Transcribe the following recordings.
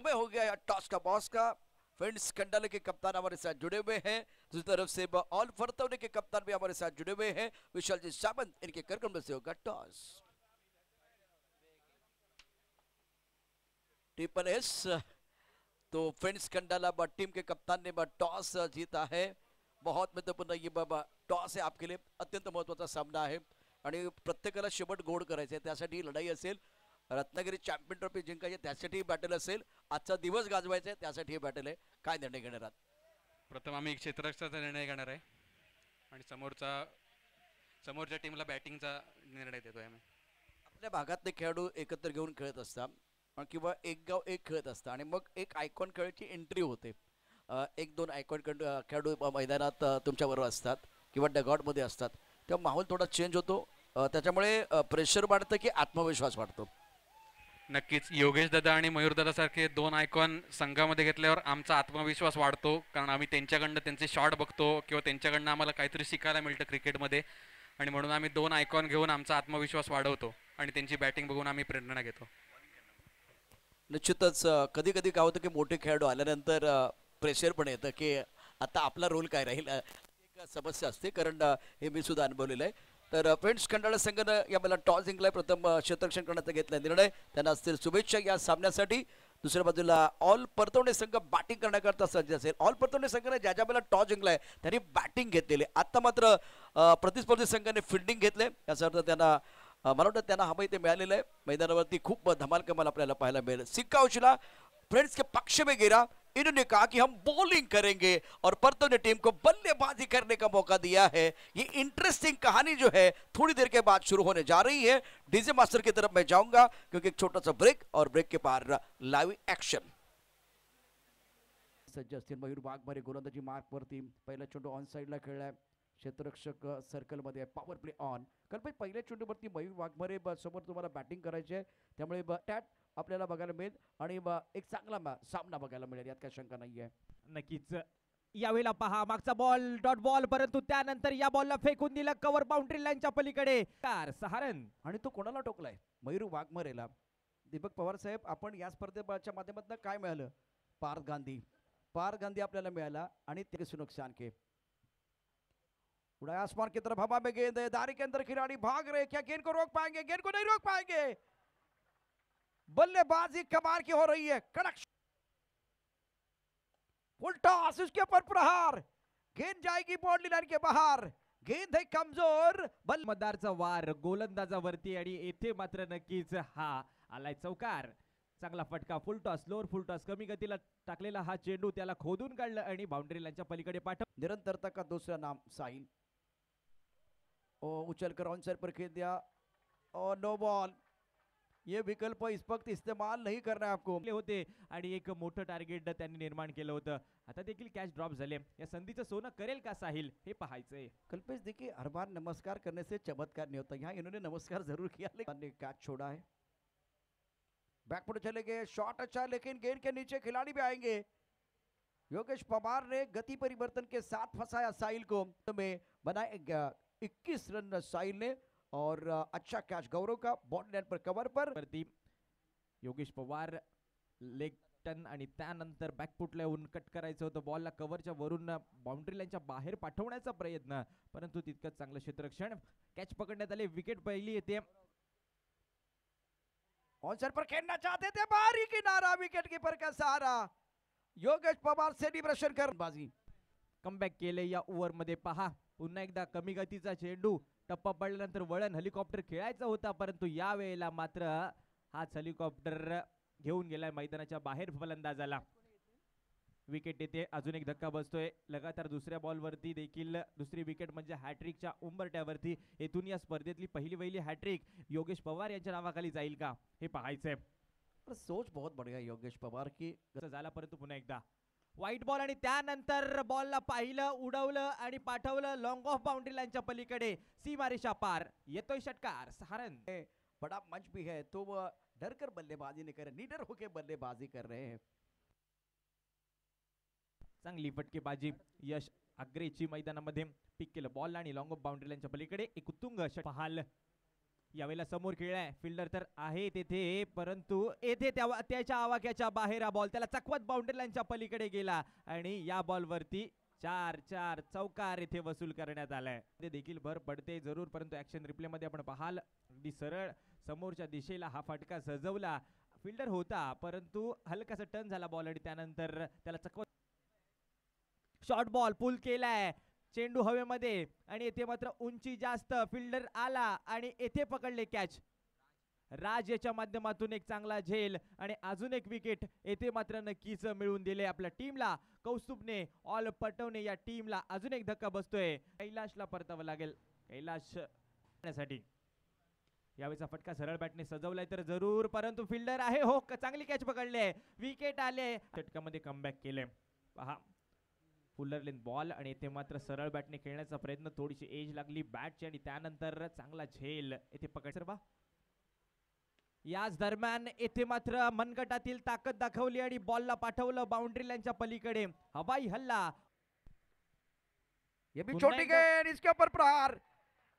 में हो गया टॉस का बॉस का। फ्रेंड्स कंडाले के कप्तान हमारे साथ जुड़े हुए हैं, दूसरी तरफ से ऑल फरतौने के कप्तान भी हमारे साथ जुड़े हुए हैं, विशाल जी सावंत। इनके कार्यक्रम से होगा टॉस। Triple S. तो फ्रेंड्स कंडाला टीम के कप्तान ने टॉस जीता है। बहुत महत्वपूर्ण ये टॉस आहे आपके लिए, अत्यंत महत्वाचा सामना आहे आणि प्रत्येकाला शेवट गोड करायचं आहे, त्यासाठी लढाई असेल। रत्नागिरी चॅम्पियन ट्रॉफी जिंकायची त्यासाठी बॅटल असेल, आजचा दिवस गाजवायचा आहे त्यासाठी हे बॅटल आहे। काय निर्णय घेणार आहात? प्रथम आम्ही क्षेत्ररक्षणाचा निर्णय घेणार आहे आणि समोरच्या टीमला बॅटिंगचा निर्णय देतोय आम्ही। आपल्या भागातले खेळाडू एकत्र घेऊन खेळत असतात किंवा एक गाव एक खेळत असतं आणि मग एक आयकॉन खेळाची एंट्री होते। एक दोन आयकॉन खेळाडू मैदानात तुमच्याबरोबर असतात किंवा डगआउटमध्ये असतात, तेव्हा माहोल थोडा चेंज होतो, त्याच्यामुळे प्रेशर वाढतं की आत्मविश्वास वाढतो? नक्कीच योगेश दादा आणि मयूर दादा सारखे दोन आयकॉन संघामध्ये घेतल्यावर आमचा आत्मविश्वास वाढतो, कारण आम्ही त्यांच्याकडनं त्यांचे शॉट बघतो किंवा त्यांच्याकडनं आम्हाला काहीतरी शिकायला मिळतं क्रिकेटमध्ये, आणि म्हणून आम्ही दोन आयकॉन घेऊन आमचा आत्मविश्वास वाढवतो आणि त्यांची बॅटिंग बघून आम्ही प्रेरणा घेतो। निश्चितच कधी कधी काय होतं की मोठे खेळाडू आल्यानंतर प्रेशर पण येतं की आता आपला रोल काय राहील, एक समस्या असते, कारण हे मी सुद्धा अनुभवलेलं आहे। तर फ्रेंड्स कंडाला संघानं याला टॉस जिंकलाय, प्रथम क्षेत्ररक्षण करण्याचा घेतला निर्णय, त्यांना असतील शुभेच्छा या सामन्यासाठी। दुसऱ्या बाजूला ऑल परतवणे संघ बॅटिंग करण्याकरता सज्ज असेल। ऑल परतवणे संघाने ज्या ज्या वेळेला टॉस जिंकलाय त्यांनी बॅटिंग घेतलेली, आता मात्र प्रतिस्पर्धी संघाने फिल्डिंग घेतले, याचा अर्थ त्यांना मला वाटतं त्यांना हवं ते मिळालेलं आहे। मैदानावरती खूप धमाल कमाल आपल्याला पाहायला मिळेल। सिक्का उछला, फ्रेंड्स के पक्ष में गिरा, इन्होंने कहा कि हम बॉलिंग करेंगे और परतों ने टीम को बल्लेबाजी करने का मौका दिया है। ये इंटरेस्टिंग कहानी जो है थोड़ी देर के बाद शुरू होने जा रही है। डीजे मास्टर की तरफ मैं जाऊंगा क्योंकि एक छोटा सा ब्रेक और ब्रेक के बाद लाइव एक्शन। सज्ज असतील मयूर वाघमारे गोलंदाजी मार्क वरती, पहिला चेंडू ऑन साइडला खेळलाय, क्षेत्ररक्षक सर्कल मध्ये, पॉवर प्ले ऑन। कल्पे पहिल्या चेंडूवरती मयूर वाघमारे समोर तुम्हाला बॅटिंग करायची आहे, त्यामुळे टॅट आपल्याला बघायला मिळेल आणि एक चांगला सामना बघायला मिळेल, यात काही शंका नाहीये। नक्कीच यावेळेला पहा मागचा बॉल डॉट बॉल, परंतु त्यानंतर या बॉलला फेकून दिलं कव्हर बाउंड्री लाईनच्या पलीकडे, 6 रन। आणि तो कोणाला टोकलाय? मयूर वाघमारेला। दीपक पवार साहेब, आपण या स्पर्धेच्या माध्यमातून काय मिळालं? पार्थ गांधी आपल्याला मिळाला आणि ते नुकसान के उड़ाया आसमान की तरफ, हवा में गेंद है, दारी के अंदर खिलाड़ी भाग रहे, क्या गेंद को रोक पाएंगे? गेंद को नहीं रोक पाएंगे, बल्लेबाजी कमाल की हो रही है, कड़क फुल टॉस, उसके ऊपर प्रहार, गेंद जाएगी बाउंड्री लाइन के बाहर, गेंद है कमजोर, मतदारचा वार गोलंदाजावरती आणि येथे मात्र नक्कीच हा आलाय चौकार। चांगला फटका, फुल टॉस, लोअर फुल टॉस, कमी गतीला टाकलेला हा चेंडू त्याला खोदून काढलं आणि बाउंड्री लाईनच्या पलीकडे पाठव। निरंतरता का दूसरा नाम साहिल, उछलकर ऑन साइड पर खेल दिया और नो बॉल। ये विकल्प इस वक्त इस्तेमाल नहीं करना है आपको होते आणि एक मोठं टार्गेट त्यांनी निर्माण केलं होतं, आता देखील कॅच ड्रॉप झाले, या संधीचं सोनं करेल का साहिल हे पाहायचंय। कल्पेश देखिए, हर बार नमस्कार करने से चमत्कार नहीं होता, यहाँ इन्होंने नमस्कार जरूर किया लेकिन कैच छोड़ा है। बैकफुट चले गए, शॉट अच्छा, लेकिन गेंद के नीचे खिलाड़ी भी आएंगे। योगेश पवार ने गति परिवर्तन के साथ फंसाया साहिल को, में बनाए 21 रन साहिल ने, और अच्छा कैच गौरव का बॉल लाइन पर कवर पर। योगेश पवार लेग टर्न आणि त्यानंतर बॅकफुटला येऊन कट करायचं होतं, बॉलला कव्हरच्या वरून बाउंड्री लाईनच्या बाहेर पाठवण्याचा प्रयत्न, परंतु तितकंच चांगलं क्षेत्ररक्षण, कॅच पकडण्यात आले, विकेट पहिली येते। ऑन साइड पर खेलना चाहते थे, बाहरी किनारा, विकेट कीपर का सहारा, योगेश पवार सेलिब्रेशन कर बाजी। कमबॅक केले या ओव्हर मध्ये, पहा पुन्हा एकदा कमी गतीचा चेंडू, टप्पा पडल्यानंतर वळण, हेलिकॉप्टर खेळायचा होता, परंतु या वेळेला मात्र हाच हेलिकॉप्टर घेऊन गेलाय मैदानाच्या बाहेर फलंदाजाला। विकेट येते, अजून एक धक्का बसतोय, लगातार दुसऱ्या बॉल वरती देखील दुसरी विकेट म्हणजे हॅट्रिकच्या उंबरट्यावरती, येथून या स्पर्धेतली पहिली हॅट्रिक योगेश पवार यांच्या नावाखाली जाईल का हे पाहायचंय। सोच बहुत बढ़िया योगेश पवार की झाला, परंतु पुन्हा एकदा व्हाईट बॉल आणि त्यानंतर बॉलला पाहिलं, उडवलं आणि पाठवलं लॉंग ऑफ बाउंड्री लाईनच्या पलीकडे, सीमारेषा पार, येतोय षटकार, 6 रन। बड़ा मंच भी है तो वो डर कर बल्लेबाजी नहीं कर रहे, निडर होकर बल्लेबाजी कर रहे हैं। चांगली फटकेबाजी, यश आग्रेची मैदानामध्ये पिक केलं बॉल आणि लॉंग ऑफ बाउंड्री लाईनच्या पलीकडे एक उत्तुंग षटकार। यावेळेला समोर खेळलाय फिल्डर तर आहे तेथे, परंतु येथे त्याच्या आवाक्याच्या बाहेर हा बॉल त्याला चकवत बाउंड्री लाईनच्या पलीकडे गेला आणि या बॉलवरती 4 चौकार येथे वसूल करण्यात आलाय. ते देखील भर पडते जरूर, परंतु ऍक्शन रिप्ले मध्ये आपण पाहाल अगदी सरळ समोरच्या दिशेला हा फटका सजवला. फिल्डर होता परंतु हलकासा टर्न झाला बॉल आणि त्यानंतर त्याला चकवत शॉर्ट बॉल पुल केलाय, चेंडू हवेमध्ये आणि येथे मात्र उंची जास्त, फिल्डर आला आणि येथे पकडले कॅच. राज याच्या माध्यमातून एक चांगला झेल आणि अजून एक विकेट येथे मात्र नक्कीच मिळून दिले आपल्या टीमला. कौस्तुभने ऑल पटवणे या टीमला अजून एक धक्का बसतोय. कैलाशला परतावं लागेल कैलाश साठी. यावेळेचा फटका सरळ बॅटने सजवलाय तर जरूर, परंतु फिल्डर आहे हो, चांगली कॅच पकडले, विकेट आले. षटकामध्ये कमबॅक केले. पहा फुलर लेन बॉल आणि येथे मात्र सरळ बॅटने खेळण्याचा प्रयत्न, थोडीशी एज लागली बॅटची आणि त्यानंतर चांगला झेल येथे पकड. याच दरम्यान येथे मात्र मनगटातील ताकद दाखवली आणि बॉलला पाठवलं बाउंड्री लाईनच्या पलीकडे. हवाई हल्ला, ये भी छोटी गेंद, इसके ऊपर प्रहार,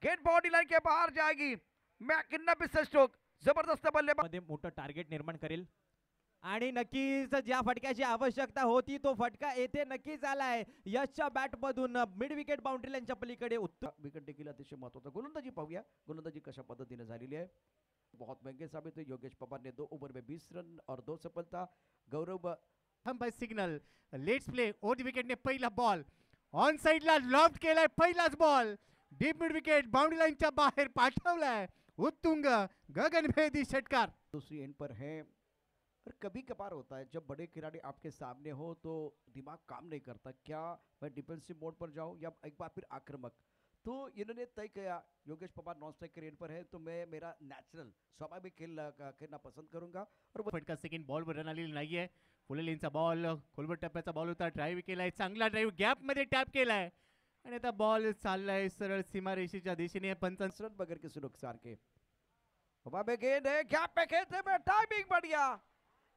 गेंद बॉडी लाइन के बाहर जाएगी. मैकनबी से स्ट्रोक, जबरदस्त बल्लेबाज मध्ये मोठं टार्गेट निर्माण करेल आणि नक्कीच ज्या फटक्याची आवश्यकता होती तो फटका येथे नक्कीच आलाय यशच्या बॅट मधून मिड विकेट बाउंड्री लाईनच्या पलीकडे. उत्तम विकेट देखील अतिशय महत्वाचा. गोलंदाजी पाहूया, गोलंदाजी कशा पद्धतीने झालेली आहे. बहुत महंगे साबित हुए. योगेश पवार ने 2 ओवर में 20 रन और 2 सफलता. गौरव हम बाय सिग्नल लेट्स प्ले. ओड विकेटने पहिला बॉल ऑन साइडला लॉफ्ट केलाय, पहिलाच ball deep mid wicket boundary लाईनच्या बाहेर पाठवलाय. उत्तुंग गगनभेदी षटकार. दूसरी एंड पर है. पर कभी कभार होता है जब बड़े खिलाड़ी आपके सामने हो तो दिमाग काम नहीं करता, क्या मैं डिफेंसिव मोड पर जाऊं या एक बार फिर आक्रामक. तो इन्होंने तय किया, Yogesh Pawar non striker end पर है तो मैं मेरा नॅचरल स्वाभाविक खेळना पसंत करूंगा. और फटका सेकंड बॉलवर रन आलेली नाहीये. फुले लेनचा बॉल खोलवर टप्प्याचा बॉल होता, ड्राईव्ह केलाय, चांगला ड्राईव्ह गॅप मध्ये टॅप केलाय आणि आता बॉल चाललाय सरळ सीमारेषेच्या दिशेने. 55 रन बगैर किसी नुकसान के. हवा में गेंद है, गैप में खेलते में टाइमिंग बढ़िया,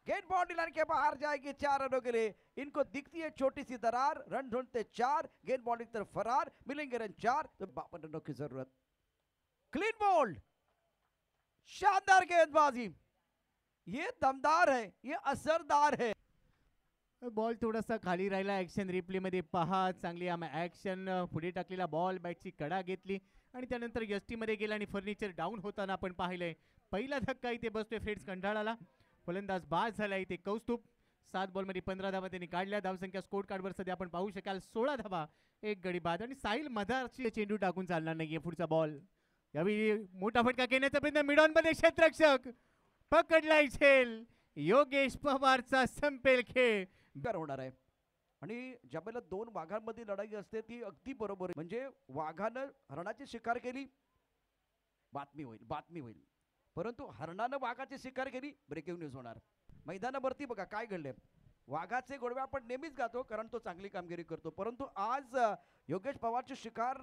गेंद बाउंड्री लाइन के बाहर जाएगी 4 रनों के लिए. इनको दिखती है छोटी सी दरार, रन ढूंढते 4, गेंद बाउंड्री की तरफ फरार, मिलेंगे रन 4, तो 52 रनों की जरूरत. क्लीन बोल्ड, शानदार गेंदबाजी, ये दमदार है, ये असरदार है. बॉल थोडासा खाली राहिला. ऍक्शन रिप्ले मध्ये पहा, चांगली ऍक्शन. पुढे टाकलेला बॉल बॅटची कडा घेतली आणि त्यानंतर यष्टी मध्ये गेला आणि फर्निचर डाऊन होताना आपण पाहिलंय. पहिला धक्का इथे बसतोय फ्रेड्स कंठाळाला. फलंदाज बाद झाला इथे कौस्तुभ. 7 बॉल मध्ये 15 धावा त्यांनी काढल्या. धावसंख्या स्कोर कार्डवर सध्या आपण पाहू शकाल 16 धावा, 1 गडी बाद. आणि साहिल मदारची चेंडू टाकून चालणार नाहीये. पुढचा बॉल यावेळी मोठा फटका घेण्याचा प्रयत्न, मिडॉन मध्ये क्षेत्ररक्षक पकडलाय झेल. योगेश पवारचा संपेल खेळ होणार आहे. आणि ज्यावेळेला 2 वाघांमध्ये लढाई असते ती अगदी बरोबर आहे. म्हणजे वाघानं हरणाची शिकार केली, बातमी होईल, परंतु हरणानं वाघाची शिकार केली, ब्रेकिंग न्यूज होणार. मैदानावरती बघा काय घडले. वाघाचे गोडवे आपण नेहमीच गातो कारण तो चांगली कामगिरी करतो, परंतु आज योगेश पवारची शिकार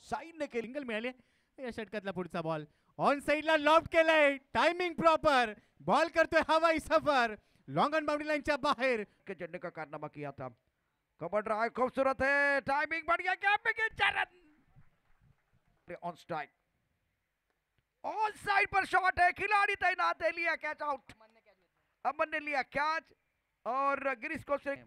साईनने केली. सिंगल मिळाले. या षटकातला पुढचा बॉल ऑन साइडला लॉफ्ट केलाय, टायमिंग प्रॉपर, बॉल करतोय हवाई सफर, लॉन्ग ऑन बाउंड्री लाईनच्या बाहेर के चढ़ने का कारनामा किया था. कवर ड्राइव खूबसूरत है, टाइमिंग बढ़िया, गैप में गेंद 4 run. On strike, on side per shot है, खिलाड़ी तैनात है, लिया कैच आउट. अमन ने लिया कैच और गिरीश कौशिक.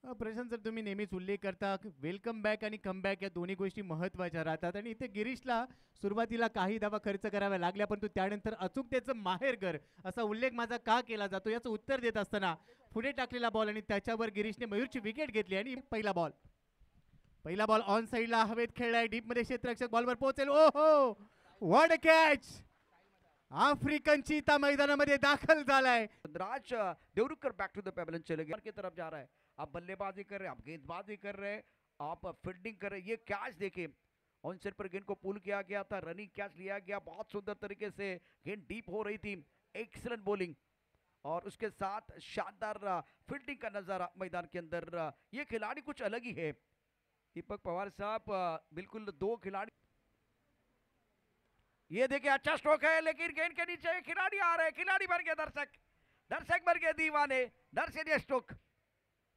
प्रशांत सर, तुम्ही नेहमीच उल्लेख करता वेलकम बॅक आणि कमबॅक या दोन्ही गोष्टी महत्त्वाच्या राहतात आणि इथे गिरीशला सुरुवातीला काही धावा खर्च कराव्या लागल्या, परंतु त्यानंतर अचूकतेचं माहेरघर असा उल्लेख माझा का केला जातो याचं उत्तर देत असताना पुढे टाकलेला बॉल आणि त्याच्यावर गिरीशने मयूरची विकेट घेतली. आणि पहिला बॉल ऑन साइडला हवेत खेळलाय, डीप मध्ये क्षेत्ररक्षक बॉलवर पोहोचेल. ओहो, व्हाट अ कॅच. आफ्रिकन चीता मैदानामध्ये दाखल झालाय. Raj Devrukhkar back to the pavilion चले गए की तरफ जा रहा है. आप बल्लेबाजी कर रहे हैं, आप गेंदबाजी कर रहे हैं, आप फील्डिंग कर रहे हैं. ये कैच देखिए, ऑन साइड पर गेंद को पुल किया गया था, रनिंग कैच लिया गया, बहुत सुंदर तरीके से गेंद डीप हो रही थी. एक्सीलेंट बॉलिंग और उसके साथ शानदार फील्डिंग का नजारा मैदान के अंदर. ये खिलाड़ी कुछ अलग ही है. दीपक पवार साहब, बिल्कुल 2 खिलाड़ी. ये देखिए अच्छा स्ट्रोक है, लेकिन गेंद के नीचे खिलाड़ी आ रहे हैं, खिलाड़ी बन गए दर्शक बन गए दीवाने. दर्शक स्ट्रोक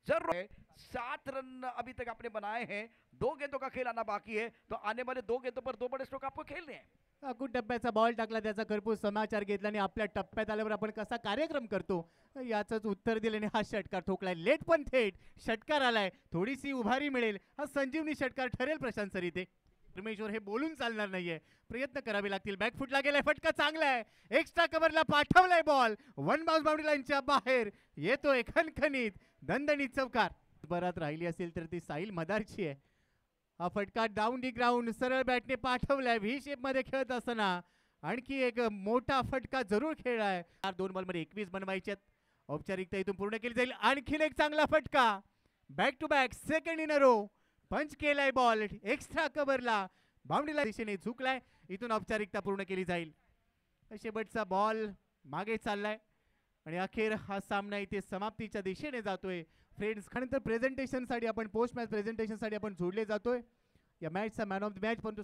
जरूर. 7 रन अभी तक आपने बनाए हैं, 2 गेंदों का खेल आना बाकी है, तो आने वाले 2 गेंदों पर 2 बड़े स्ट्रोक आपको खेलने हैं. अकूट टप्प्याचा बॉल टाकला, त्याचा खरपूस समाचार घेतला आणि आपल्या टप्प्यात आल्यावर आपण कसा कार्यक्रम करतो याचंच उत्तर दिल्याने हा षटकार ठोकलाय. लेट पण थेट षटकार आलाय, थोडीशी उभारी मिळेल, हा संजीवनी षटकार ठरेल प्रशांत सर. इथे परमेश्वर हे बोलून चालणार नाहीये, प्रयत्न करावे लागतील. बॅकफुटला गेलाय, फटका चांगला आहे, एक्स्ट्रा कव्हरला पाठवलाय बॉल, वन बाउंस बाउंड्री लाईनच्या बाहेर येतोय खणखणीत दणदणीत चौकार. बरात राहिली असेल तर ती साहिल मदारची आहे. हा फटका डाऊन दी ग्राउंड सरळ बॅटने पाठवलाय. व्ही शेप मध्ये खेळत असताना आणखी एक मोठा फटका जरूर खेळलाय. 2 बॉलमध्ये 21 बनवायचे. औपचारिकता इथून पूर्ण केली जाईल. आणखीन एक चांगला फटका, back to back second in a row, punch केलाय बॉल, एक्स्ट्रा कव्हरला बाउंड्रीला दिशेने झुकलाय. इथून औपचारिकता पूर्ण केली जाईल. शेवटचा बॉल मागे चाललाय आणि अखेर हा सामना इथे समाप्तीच्या दिशेने जातोय. फ्रेंड्स, खरंतर प्रेझेंटेशनसाठी आपण पोस्ट मॅच प्रेझेंटेशनसाठी आपण जोडले जातोय. या मॅचचा मॅन ऑफ द मॅच पण